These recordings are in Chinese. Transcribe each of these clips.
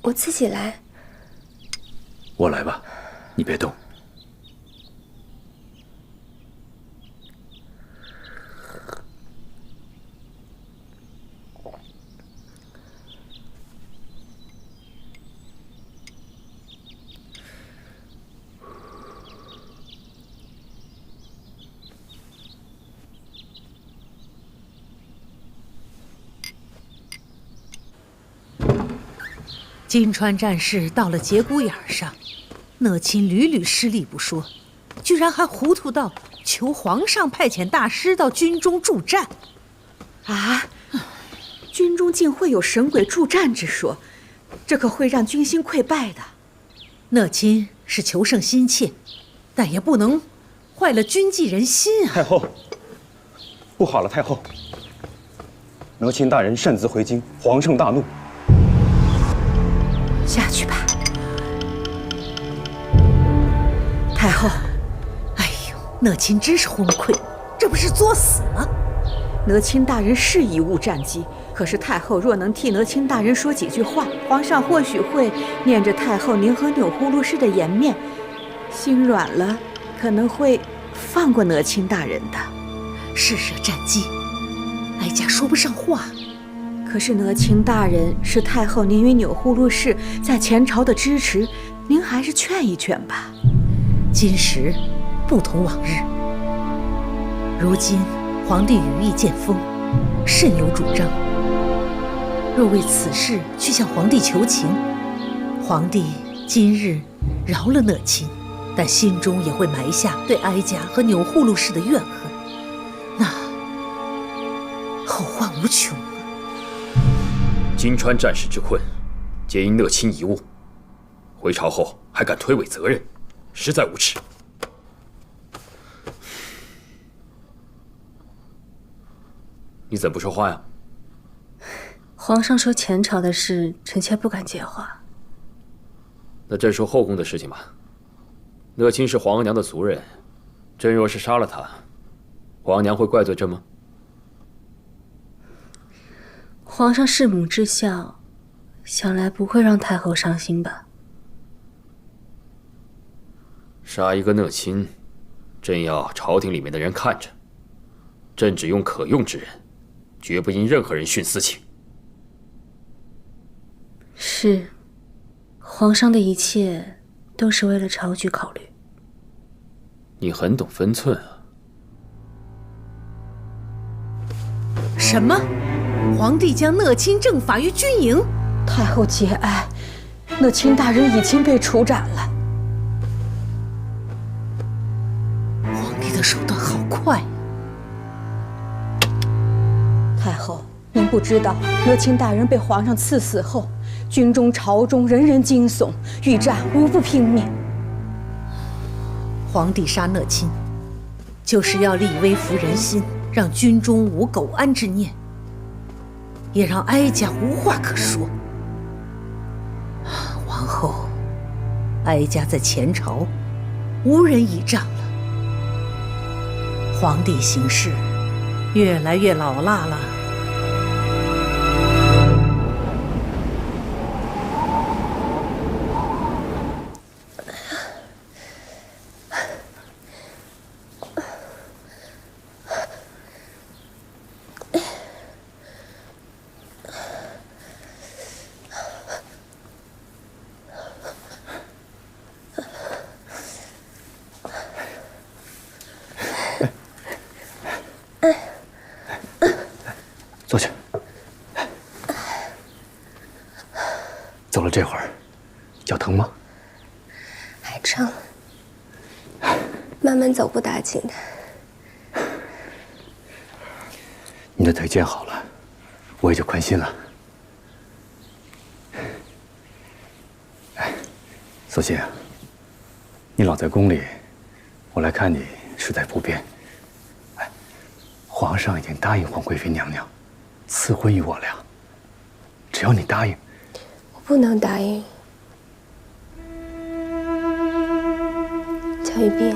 我自己来。我来吧，你别动。金川战事到了节骨眼上，讷亲屡屡失利不说，居然还糊涂到求皇上派遣大师到军中助战。啊，军中竟会有神鬼助战之说，这可会让军心溃败的。讷亲是求胜心切，但也不能坏了军纪人心啊！太后，不好了，太后！讷亲大人擅自回京，皇上大怒。下去吧，太后。哎呦，讷亲真是昏聩，这不是作死吗？讷亲大人是贻误战机，可是太后若能替讷亲大人说几句话，皇上或许会念着太后您和钮祜禄氏的颜面，心软了，可能会放过讷亲大人的。试射战机，哀家说不上话。可是讷亲大人是太后您与钮祜禄氏在前朝的支持，您还是劝一劝吧。今时不同往日，如今皇帝羽翼渐丰，甚有主张。若为此事去向皇帝求情，皇帝今日饶了讷亲，但心中也会埋下对哀家和钮祜禄氏的怨恨，那后患无穷啊！金川战事之困，皆因讷亲贻误，回朝后还敢推诿责任，实在无耻。你怎不说话呀？皇上说前朝的事，臣妾不敢接话。那朕说后宫的事情吧。讷亲是皇额娘的族人，朕若是杀了他，皇额娘会怪罪朕吗？皇上弑母之孝，想来不会让太后伤心吧？杀一个讷亲，朕要朝廷里面的人看着。朕只用可用之人，绝不因任何人徇私情。是，皇上的一切都是为了朝局考虑。你很懂分寸啊！什么？皇帝将讷亲正法于军营？太后节哀，讷亲大人已经被处斩了。皇帝的手段好快啊！太后，您不知道，讷亲大人被皇上赐死后，军中朝中人人惊悚，欲战无不拼命。皇帝杀讷亲，就是要立威服人心，让军中无苟安之念，也让哀家无话可说。王后，哀家在前朝无人倚仗了，皇帝行事越来越老辣了。坐下。走了这会儿，脚疼吗？还撑，慢慢走不打紧的。你的腿见好了，我也就宽心了。索性啊，你老在宫里，我来看你实在不便。皇上已经答应皇贵妃娘娘赐婚于我俩，只要你答应。我不能答应。乔玉斌，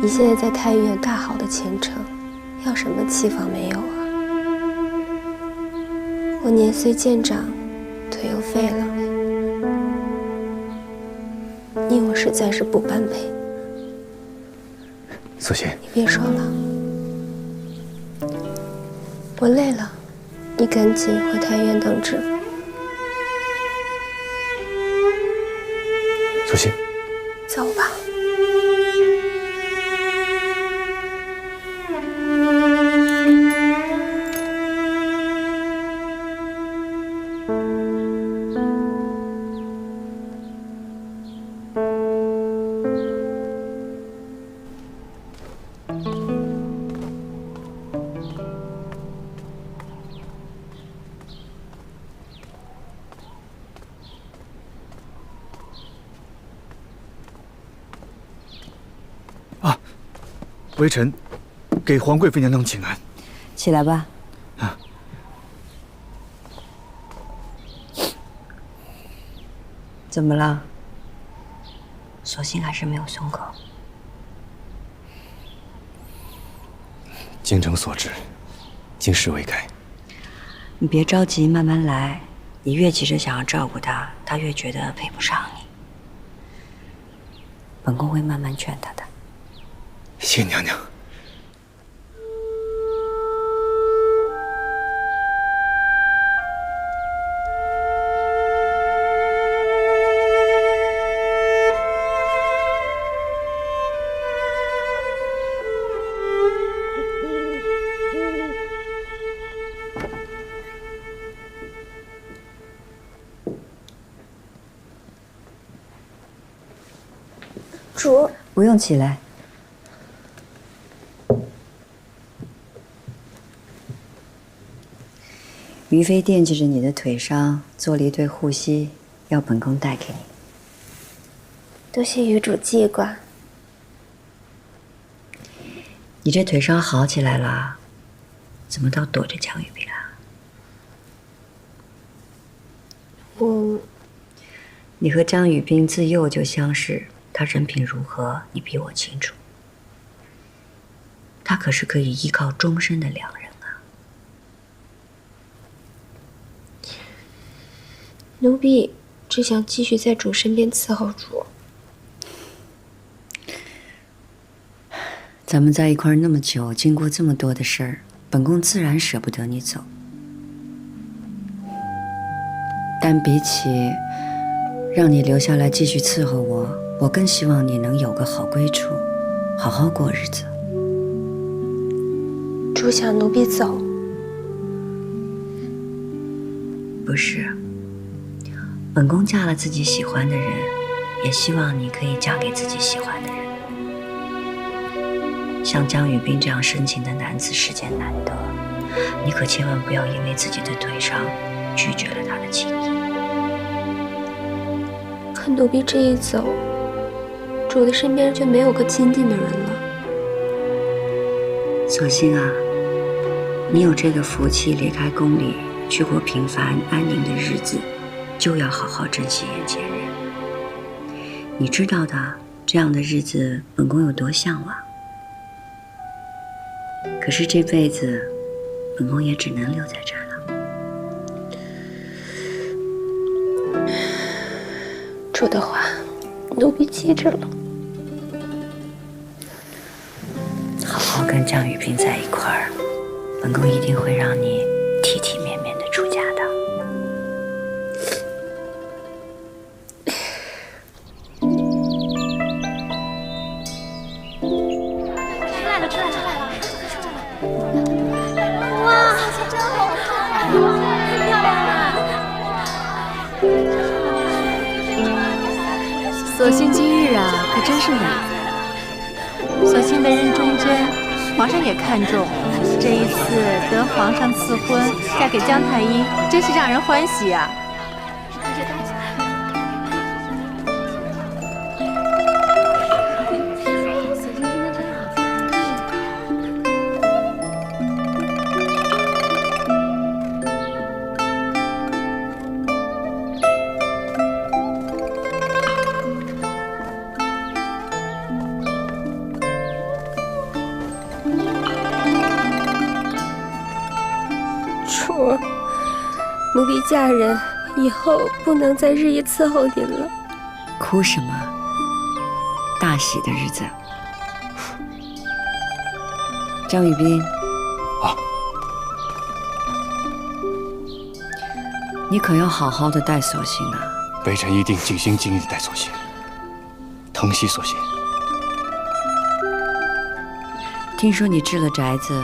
你现在在太医院大好的前程，要什么期望没有啊？我年岁渐长，腿又废了，你我实在是不般配。素心，你别说了，我累了，你赶紧回太医院等治。素心，走吧。微臣给皇贵妃娘娘请安。起来吧。啊。怎么了？索性还是没有松口。京城所致，经事未改。你别着急，慢慢来。你越急着想要照顾她，她越觉得配不上你。本宫会慢慢劝她的。谢娘娘。主，不用起来。于妃惦记着你的腿伤，做了一对护膝，要本宫带给你。多谢余主记挂。你这腿伤好起来了，怎么倒躲着江雨冰啊？你和江雨冰自幼就相识，他人品如何，你比我清楚。他可是可以依靠终身的良人啊。奴婢只想继续在主身边伺候主。咱们在一块儿那么久，经过这么多的事儿，本宫自然舍不得你走。但比起让你留下来继续伺候我，我更希望你能有个好归处，好好过日子。主想奴婢走？不是，本宫嫁了自己喜欢的人，也希望你可以嫁给自己喜欢的人。像江雨冰这样深情的男子世间难得，你可千万不要因为自己的腿伤拒绝了他的情谊。可奴婢这一走，主的身边就没有个亲近的人了。索性啊，你有这个福气离开宫里，去过平凡安宁的日子，就要好好珍惜眼前人。你知道的，这样的日子本宫有多向往。可是这辈子，本宫也只能留在这儿了。主的话，奴婢记着了。好好跟江雨冰在一块儿，本宫一定会让你体体面面的出家的。索性今日啊，可真是美。索性为人忠贞，皇上也看重。这一次得皇上赐婚，嫁给江太医，真是让人欢喜啊！婆，奴婢嫁人以后不能再日夜伺候您了。哭什么？大喜的日子。张宇斌，啊，你可要好好的待索性啊！微臣一定尽心尽力待索性，疼惜索性。听说你置了宅子，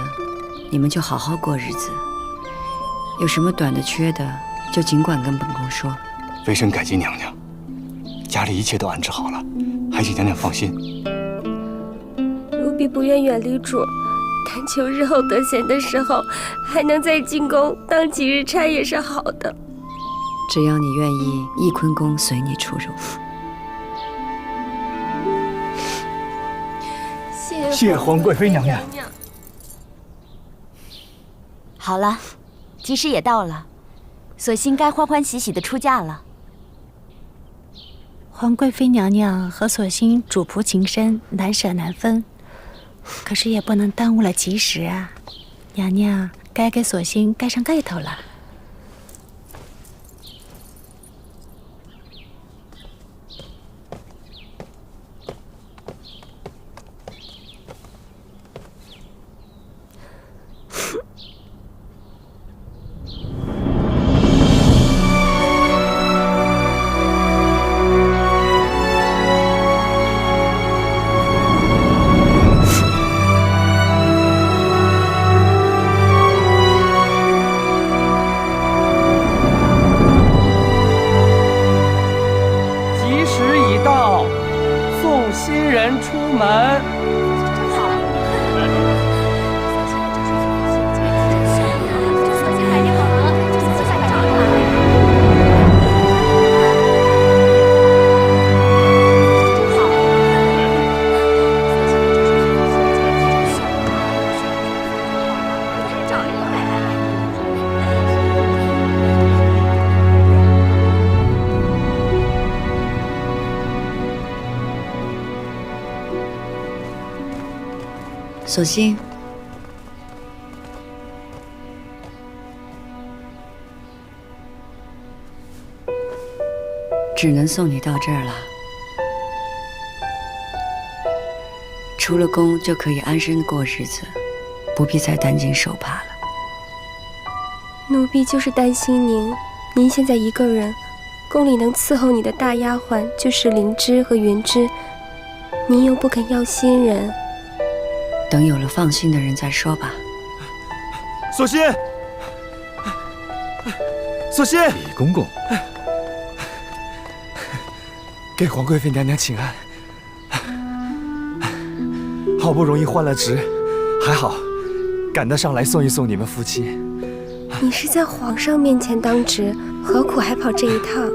你们就好好过日子。有什么短的缺的，就尽管跟本宫说。微臣感激娘娘，家里一切都安置好了，还请娘娘放心。奴婢不愿远离主，但求日后得闲的时候，还能在进宫当几日差也是好的。只要你愿意，翊坤宫随你出入。谢皇贵妃娘娘。好了，吉时也到了，索性该欢欢喜喜的出嫁了。皇贵妃娘娘和索性主仆情深，难舍难分，可是也不能耽误了吉时啊！娘娘该给索性盖上盖头了。索性，只能送你到这儿了。出了宫就可以安身过日子，不必再担惊受怕了。奴婢就是担心您现在一个人，宫里能伺候你的大丫鬟就是灵芝和云芝，您又不肯要新人。等有了放心的人再说吧。索性，索性，李公公，给皇贵妃娘娘请安。好不容易换了职，还好赶得上来送一送你们夫妻。你是在皇上面前当值，何苦还跑这一趟？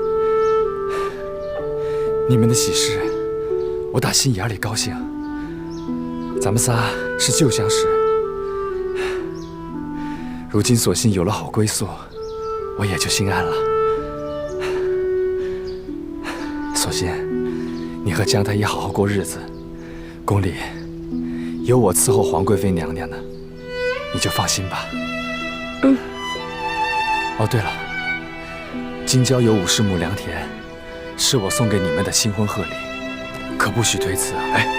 你们的喜事，我打心眼里高兴。咱们仨是旧相识，如今索性有了好归宿，我也就心安了。索性，你和姜太医好好过日子，宫里有我伺候皇贵妃娘娘呢，你就放心吧。嗯。哦，对了，京郊有50亩良田，是我送给你们的新婚贺礼，可不许推辞啊！哎。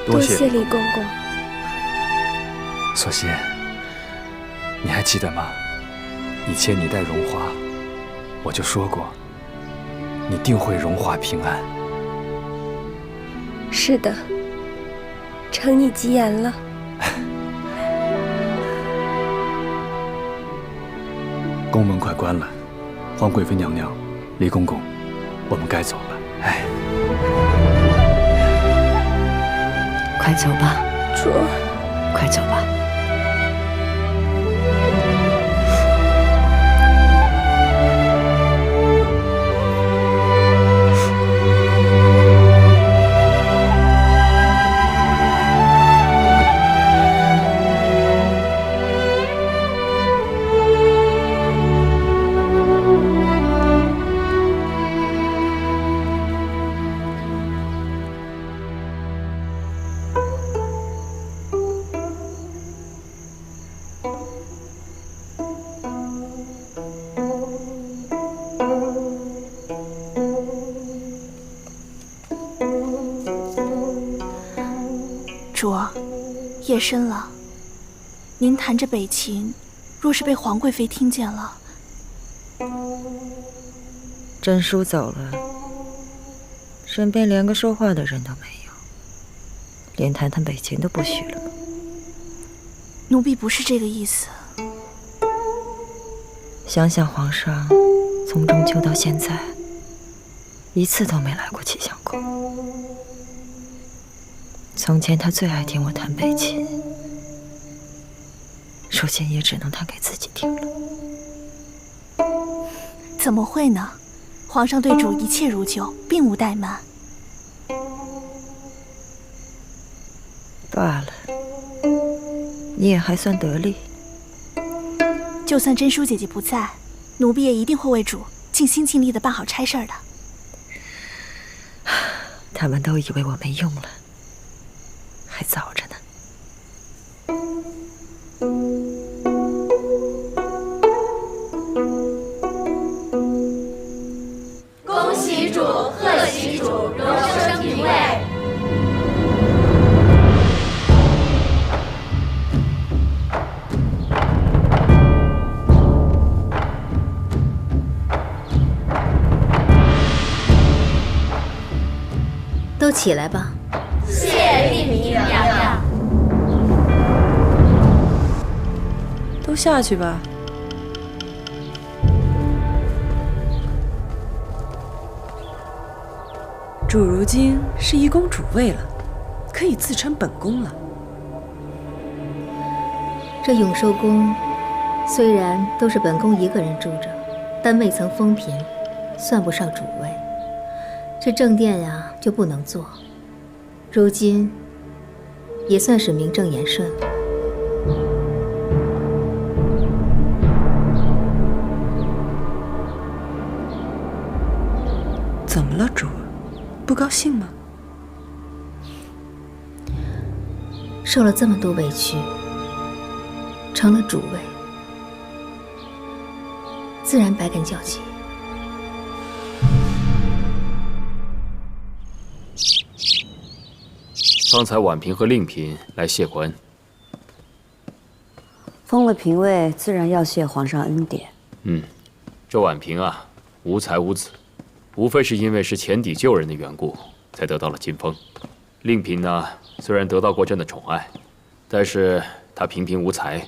多谢李公公。索性，你还记得吗？以前你带荣华，我就说过，你定会荣华平安。是的，承你吉言了。宫门快关了，皇贵妃娘娘、李公公，我们该走了。哎。快走吧，主，快走吧。主儿，夜深了，您弹着北琴，若是被皇贵妃听见了，珍叔走了，身边连个说话的人都没有，连弹弹北琴都不许了吗？奴婢不是这个意思。想想皇上从中秋到现在，一次都没来过启相宫。从前他最爱听我弹北琴，如今也只能弹给自己听了。怎么会呢？皇上对主一切如旧，并无怠慢。罢了，你也还算得力。就算珍淑姐姐不在，奴婢也一定会为主尽心尽力地办好差事的。他们都以为我没用了，还早着呢。恭喜主，贺喜主，荣升嫔位。都起来吧。谢丽嫔娘娘。都下去吧。主如今是一宫主位了，可以自称本宫了。这永寿宫虽然都是本宫一个人住着，但未曾封嫔，算不上主位。这正殿呀就不能坐，如今也算是名正言顺了。怎么了，主？不高兴吗？受了这么多委屈，成了主位，自然百感交集。方才婉嫔和令嫔来谢官，封了嫔位，自然要谢皇上恩典。这婉嫔啊，无才无子，无非是因为是前邸旧人的缘故，才得到了金封。令嫔呢，虽然得到过朕的宠爱，但是她平平无才。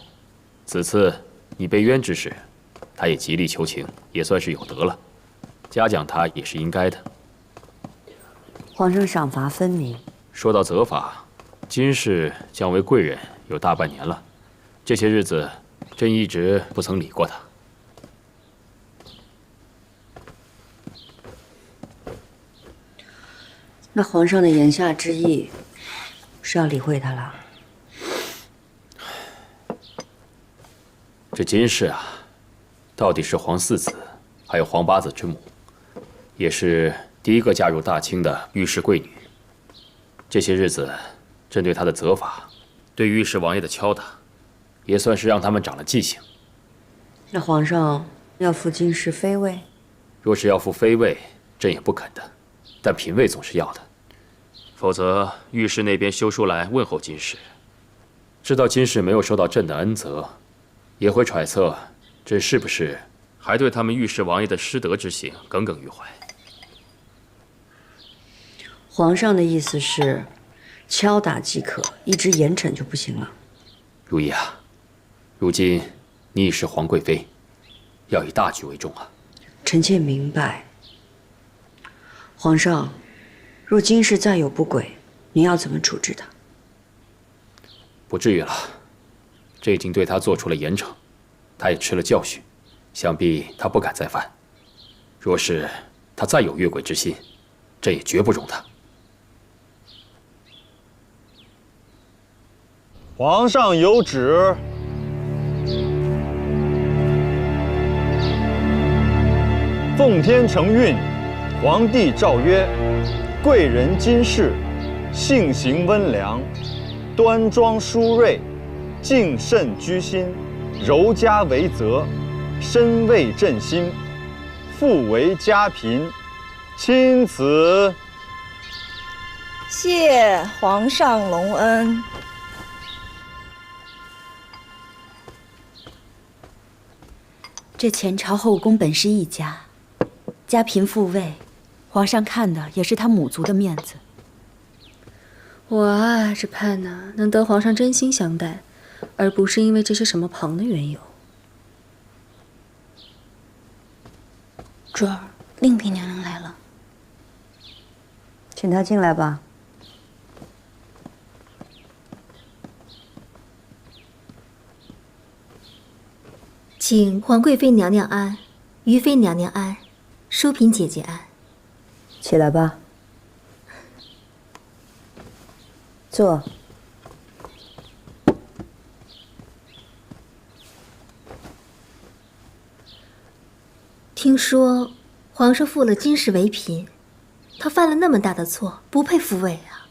此次你被冤之时，她也极力求情，也算是有德了，嘉奖她也是应该的。皇上赏罚分明。说到责罚，金氏降为贵人有大半年了，这些日子朕一直不曾理过他。那皇上的言下之意是要理会他了？这金氏啊，到底是皇四子，还有皇八子之母，也是第一个嫁入大清的御史贵女。这些日子，朕对她的责罚，对御史王爷的敲打，也算是让他们长了记性。那皇上要复金氏妃位？若是要复妃位，朕也不肯的，但嫔位总是要的。否则，御史那边修书来问候金氏，知道金氏没有受到朕的恩泽，也会揣测朕是不是还对他们御史王爷的失德之行耿耿于怀。皇上的意思是，敲打即可，一直严惩就不行了。如意啊，如今你已是皇贵妃，要以大局为重啊。臣妾明白。皇上，若金氏再有不轨，您要怎么处置他？不至于了，这已经对他做出了严惩，他也吃了教训，想必他不敢再犯。若是他再有越轨之心，朕也绝不容他。皇上有旨，奉天承运，皇帝诏曰：贵人金氏，性行温良，端庄淑瑞，敬慎居心，柔家为泽，身为朕心，父为家贫，钦此。谢皇上隆恩。这前朝后宫本是一家，家贫父贵，皇上看的也是他母族的面子。我啊，只盼呢能得皇上真心相待，而不是因为这些什么旁的缘由。主儿，令嫔娘娘来了，请她进来吧。请皇贵妃娘娘安，余妃娘娘安，淑嫔姐姐安。起来吧，坐。听说皇上负了金氏为嫔，他犯了那么大的错，不配复位啊。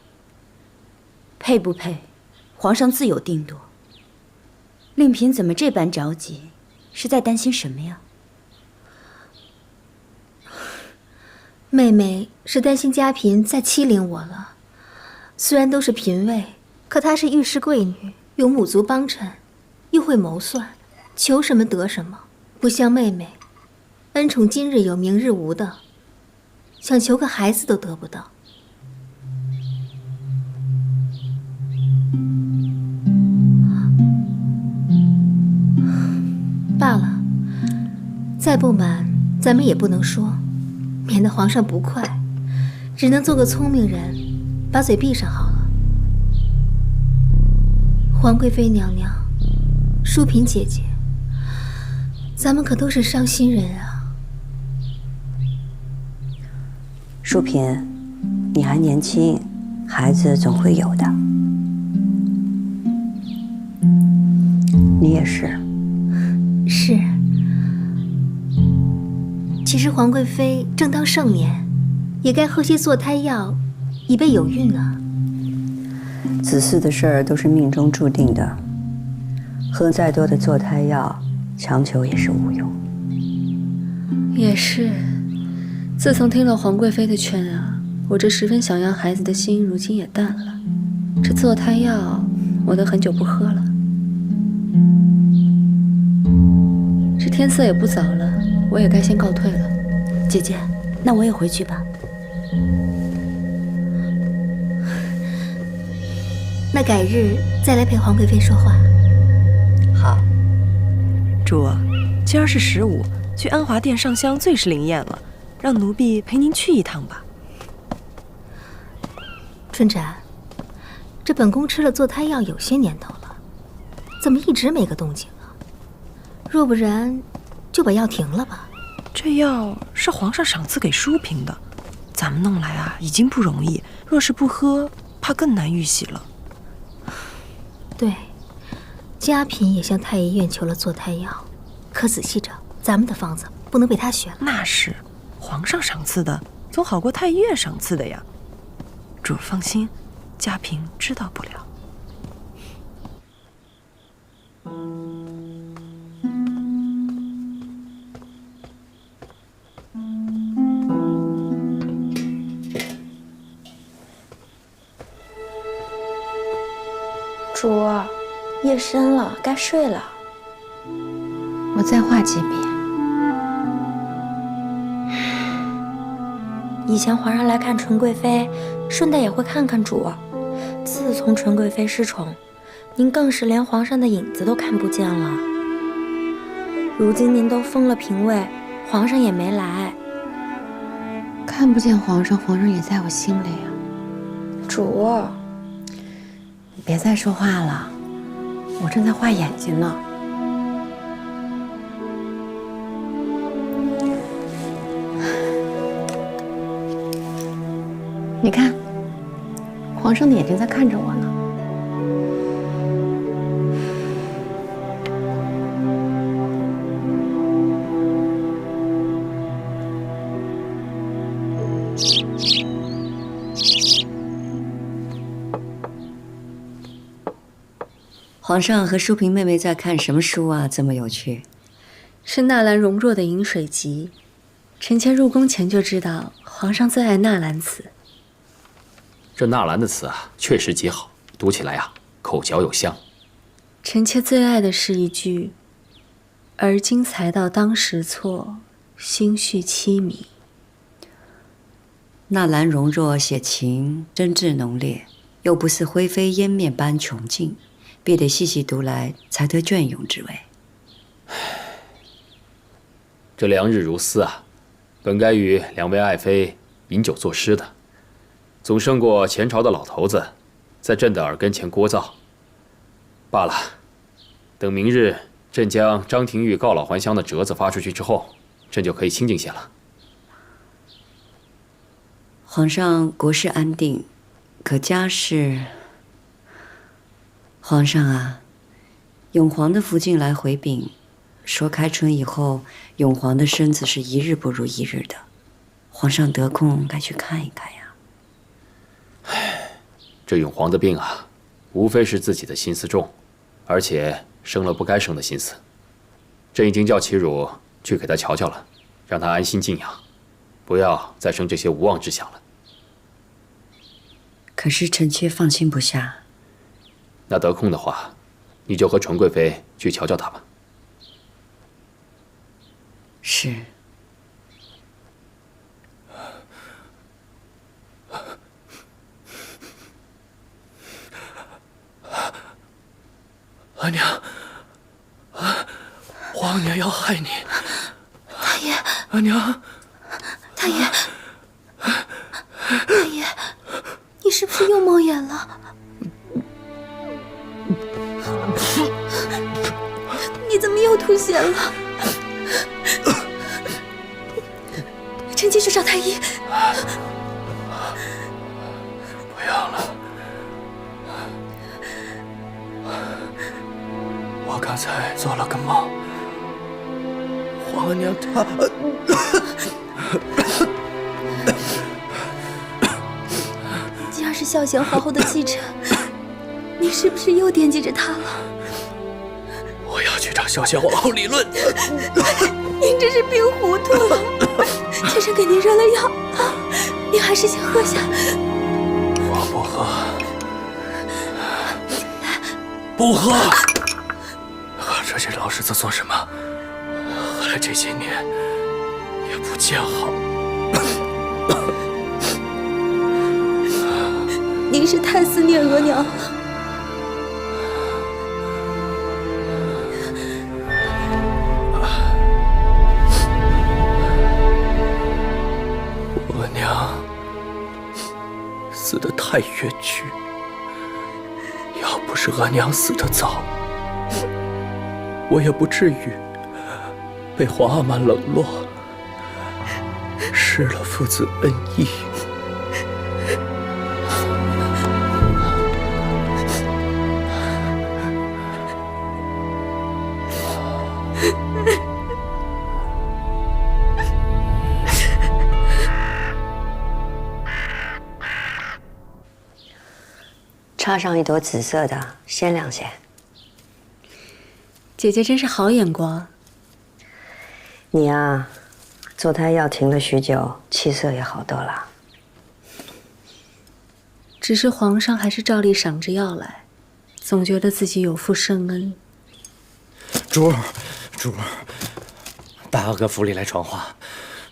配不配，皇上自有定夺。令嫔怎么这般着急？是在担心什么呀？妹妹是担心家嫔再欺凌我了。虽然都是嫔位，可她是御史贵女，有母族帮衬，又会谋算，求什么得什么，不像妹妹，恩宠今日有明日无的，想求个孩子都得不到。罢了，再不满咱们也不能说，免得皇上不快，只能做个聪明人，把嘴闭上好了。皇贵妃娘娘，淑嫔姐姐，咱们可都是伤心人啊。淑嫔，你还年轻，孩子总会有的。你也是。是。其实皇贵妃正当盛年，也该喝些坐胎药，以备有孕啊。子嗣的事儿都是命中注定的，喝再多的坐胎药，强求也是无用。也是。自从听了皇贵妃的劝啊，我这十分想要孩子的心，如今也淡了。这坐胎药，我都很久不喝了。这天色也不早了，我也该先告退了。姐姐，那我也回去吧。那改日再来陪皇贵妃说话。好。主，今儿是15，去安华殿上香最是灵验了，让奴婢陪您去一趟吧。春盏，这本宫吃了坐胎药有些年头了，怎么一直没个动静啊？若不然，就把药停了吧。这药是皇上赏赐给淑嫔的，咱们弄来啊已经不容易，若是不喝，怕更难遇喜了。对，家嫔也向太医院求了坐胎药，可仔细着，咱们的方子不能被他选了。那是，皇上赏赐的总好过太医院赏赐的呀。主放心，家嫔知道不了。主儿，夜深了，该睡了。我再画几笔。以前皇上来看纯贵妃，顺带也会看看主儿。自从纯贵妃失宠，您更是连皇上的影子都看不见了。如今您都封了嫔位，皇上也没来。看不见皇上，皇上也在我心里啊。主儿，你别再说话了，我正在画眼睛呢。你看，皇上的眼睛在看着我呢。皇上和淑嫔妹妹在看什么书啊？这么有趣。是纳兰容若的《饮水集》。臣妾入宫前就知道皇上最爱纳兰词。这纳兰的词啊，确实极好，读起来啊，口嚼有香。臣妾最爱的是一句：“而今才道当时错，心绪凄迷。”纳兰容若写情真挚浓烈，又不似灰飞烟灭般穷尽，必得细细读来，才得隽永之味。这良日如斯啊，本该与两位爱妃饮酒作诗的，总胜过前朝的老头子在朕的耳根前聒噪。罢了，等明日朕将张廷玉告老还乡的折子发出去之后，朕就可以清静些了。皇上国事安定，可家事……皇上啊，永璜的福晋来回禀，说开春以后，永璜的身子是一日不如一日的。皇上得空该去看一看呀。这永璜的病啊，无非是自己的心思重，而且生了不该生的心思。朕已经叫齐汝去给他瞧瞧了，让他安心静养，不要再生这些无妄之想了。可是臣妾放心不下。那得空的话，你就和纯贵妃去瞧瞧他吧。是。阿娘，皇娘要害你。大爷，阿娘，大爷，大爷，你是不是又冒眼了？你怎么又吐血了？臣妾去找太医。不要了，我刚才做了个梦，皇娘她……家是孝贤皇后的继承，你是不是又惦记着她了？我要去找孝贤皇后理论。您这是病糊涂了，妾身给您热了药，您还是先喝下。我不喝，不喝。喝这些老式子做什么？喝了这些年也不见好。您是太思念额娘了。额娘死得太冤屈，要不是额娘死得早，我也不至于被皇阿玛冷落，失了父子恩义。插上一朵紫色的，鲜亮些。姐姐真是好眼光。你呀，坐胎药停了许久，气色也好多了。只是皇上还是照例赏着药来，总觉得自己有负圣恩。珠儿，大阿哥府里来传话，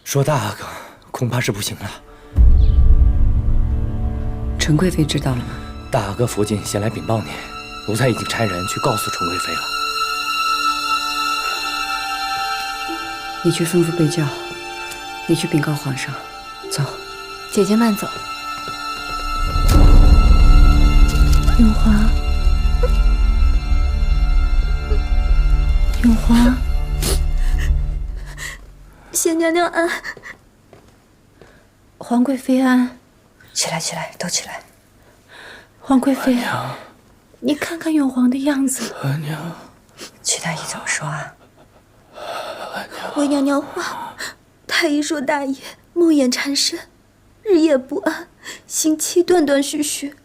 说大阿哥恐怕是不行了。纯贵妃知道了吗？大阿哥福晋先来禀报你，奴才已经差人去告诉纯贵妃了。你去吩咐备轿，你去禀告皇上。走，姐姐慢走。永华，永华，谢娘娘安。皇贵妃安。起来，起来，都起来。皇贵妃，你看看永璜的样子。额娘，齐太医怎么说啊？回娘娘话，太医说大爷梦魇缠身，日夜不安，心气断断续续。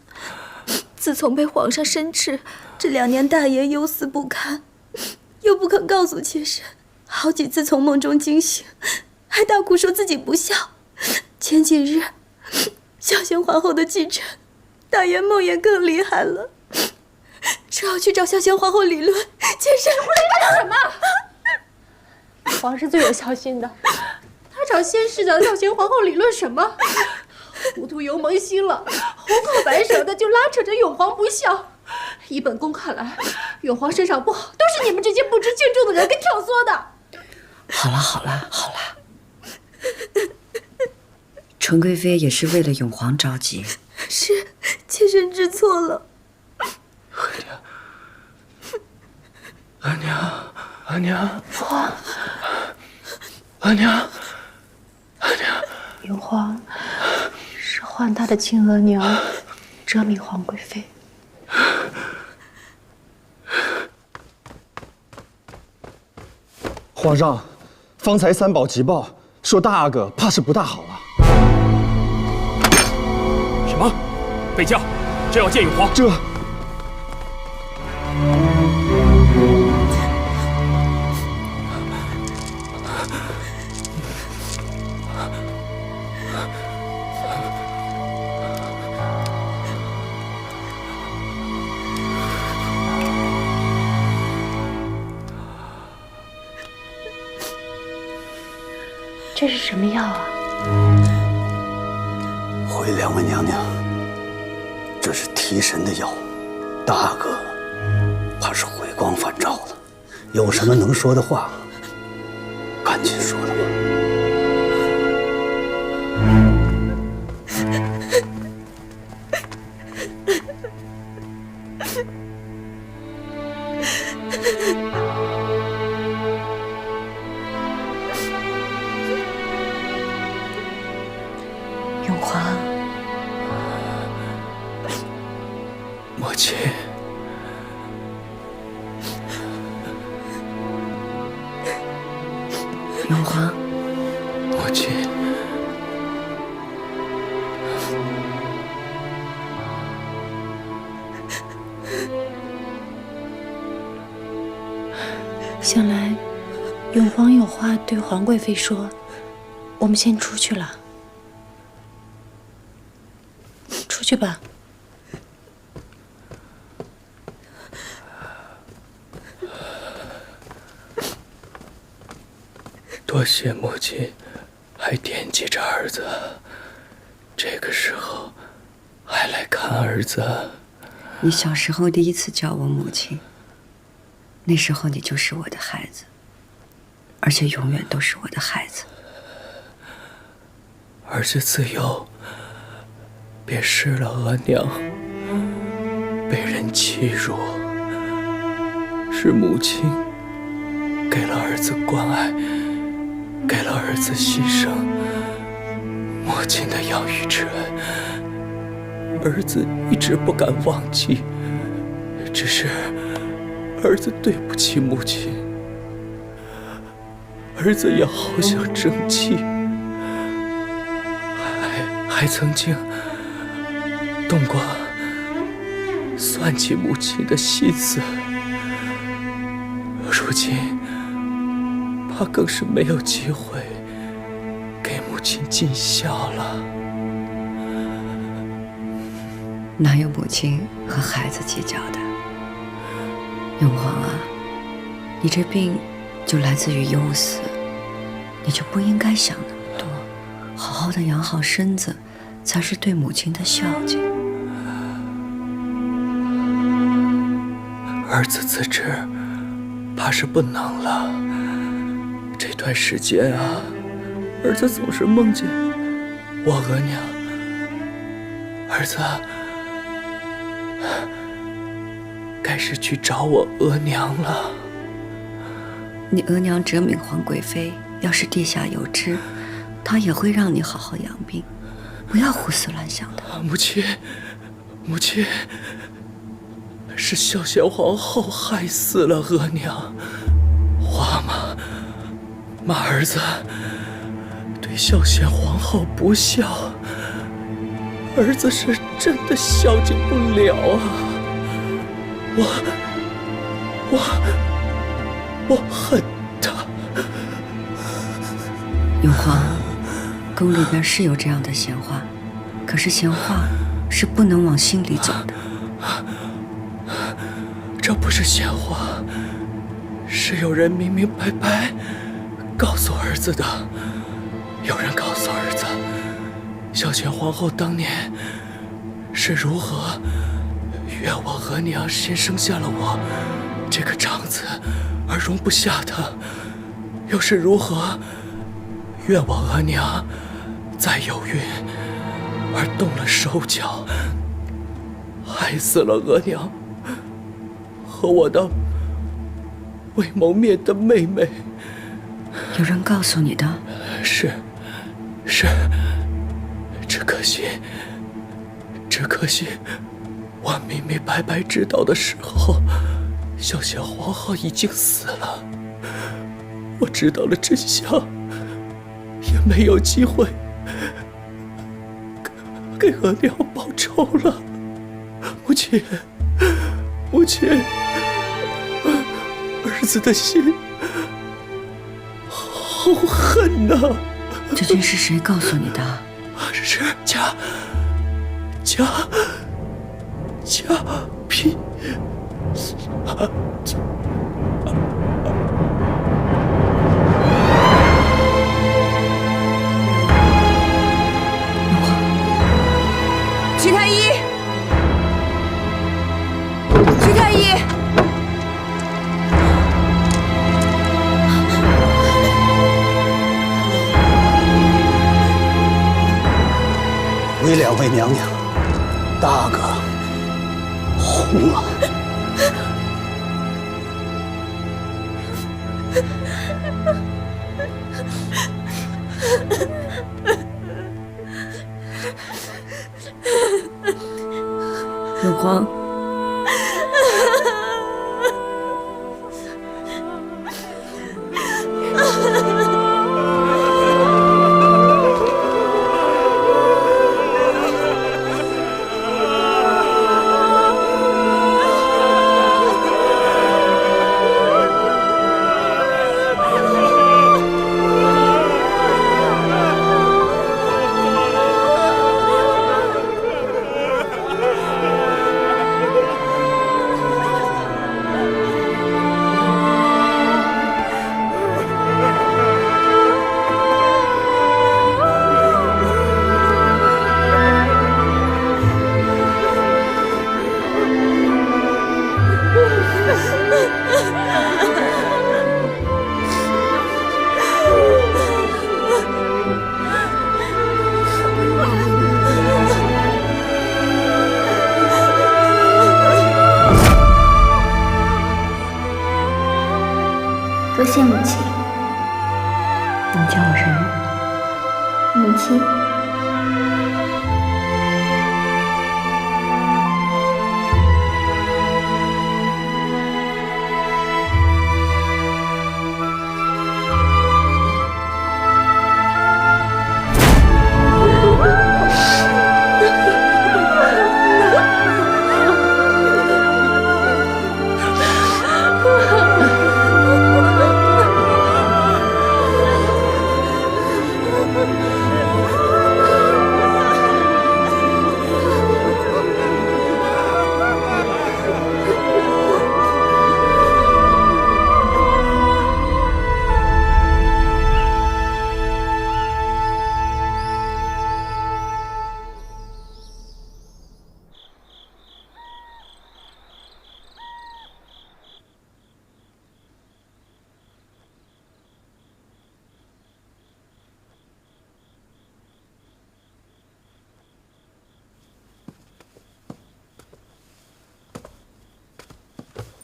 自从被皇上申斥，这2年大爷忧思不堪，又不肯告诉妾身，好几次从梦中惊醒，还大哭说自己不孝。前几日，孝贤皇后的忌辰，大爷梦魇更厉害了，说要去找孝贤皇后理论。妾身胡来干什么？皇是最有孝心的，他找仙师找孝贤皇后理论什么？糊涂油蒙心了，红口白舌的就拉扯着永皇不孝。依本宫看来，永皇身上不好，都是你们这些不知轻重的人给挑唆的。好了好了好了，纯贵妃也是为了永皇着急。是，妾身知错了。额娘，额娘，父皇，额娘，额娘，永皇是唤他的亲额娘哲敏皇贵妃。皇上，方才3宝急报说大阿哥怕是不大好了。什么？备驾，朕要见永皇。这。这是什么药啊？回两位娘娘，这是提神的药，大阿哥怕是回光返照了，有什么能说的话，赶紧说了吧。永皇，母亲，永皇，母亲，想来永皇有话对皇贵妃说，我们先出去了。出去吧。多谢母亲还惦记着儿子，这个时候还来看儿子。你小时候第一次叫我母亲，那时候你就是我的孩子，而且永远都是我的孩子。儿子自幼便失了额娘，被人欺辱，是母亲给了儿子关爱，给了儿子牺牲。母亲的养育之恩，儿子一直不敢忘记，只是儿子对不起母亲，儿子也好想争气，还曾经动过算计母亲的心思，如今怕更是没有机会给母亲尽孝了。哪有母亲和孩子计较的？永皇啊，你这病就来自于忧思，你就不应该想那么多，好好的养好身子，才是对母亲的孝敬。儿子自知怕是不能了，这段时间啊，儿子总是梦见我额娘。儿子该是去找我额娘了。你额娘哲敏皇贵妃要是地下有知，她也会让你好好养病，不要胡思乱想的。母亲，母亲，是孝贤皇后害死了额娘，话骂儿子对孝贤皇后不孝，儿子是真的孝敬不了啊。我恨他。永璜，宫里边是有这样的闲话，可是闲话是不能往心里走的。这不是闲话，是有人明明白白告诉儿子的。有人告诉儿子，孝贤皇后当年是如何怨我额娘先生下了我这个长子而容不下他，又是如何怨我额娘再有孕而动了手脚，害死了额娘和我的未谋面的妹妹。有人告诉你的？是，只可惜，我明明白白知道的时候，孝贤皇后已经死了。我知道了真相，也没有机会给额娘报仇了。母亲，儿子的心好恨呐！究竟是谁告诉你的？是嘉嫔。徐太医，徐太医。为两位娘娘，大哥红了。永璜，多谢母亲。你叫我什么？母亲。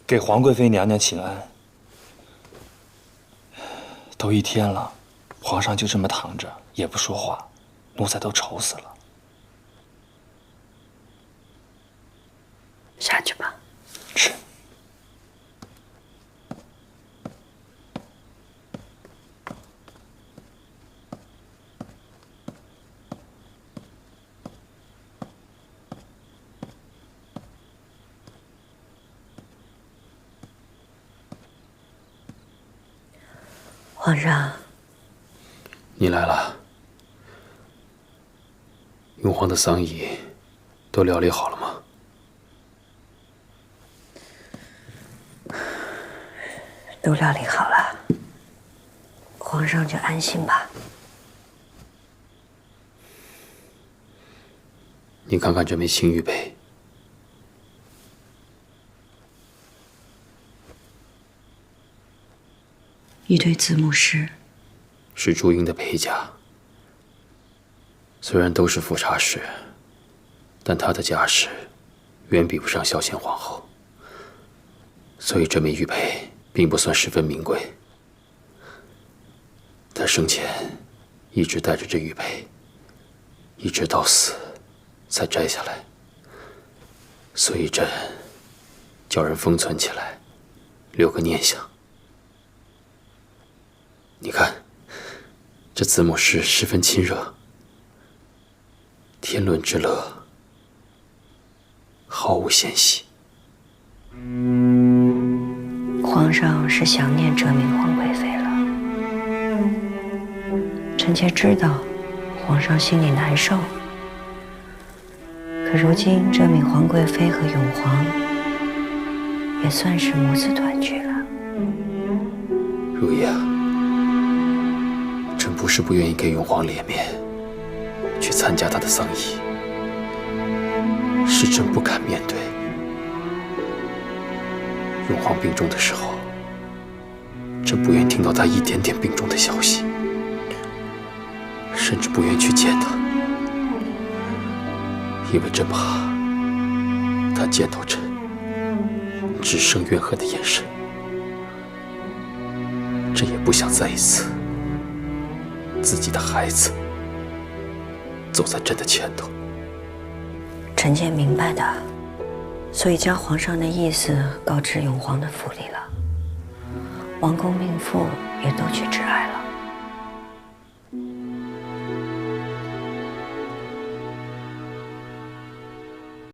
给皇贵妃娘娘请安。都一天了，皇上就这么躺着，也不说话，奴才都愁死了。下去吧。是。皇上，你来了。永皇的丧仪都料理好了吗？都料理好了，皇上就安心吧。你看看这枚青玉杯，一对子母石，是朱茵的陪嫁。虽然都是富察氏，但她的家世远比不上孝贤皇后，所以这枚玉佩并不算十分名贵。她生前一直带着这玉佩，一直到死才摘下来，所以朕叫人封存起来，留个念想。你看，这子母石十分亲热，天伦之乐，毫无嫌隙。皇上是想念这名皇贵妃了。臣妾知道，皇上心里难受。可如今这名皇贵妃和永皇也算是母子团聚了。如意啊，朕不是不愿意给永皇脸面，去参加他的丧仪，是朕不敢面对。永皇病重的时候，朕不愿听到他一点点病重的消息，甚至不愿去见他，因为朕怕他见到朕只剩怨恨的眼神。朕也不想再一次自己的孩子走在朕的前头。臣妾明白的，所以将皇上的意思告知永皇的府里了。王公命妇也都去致哀了。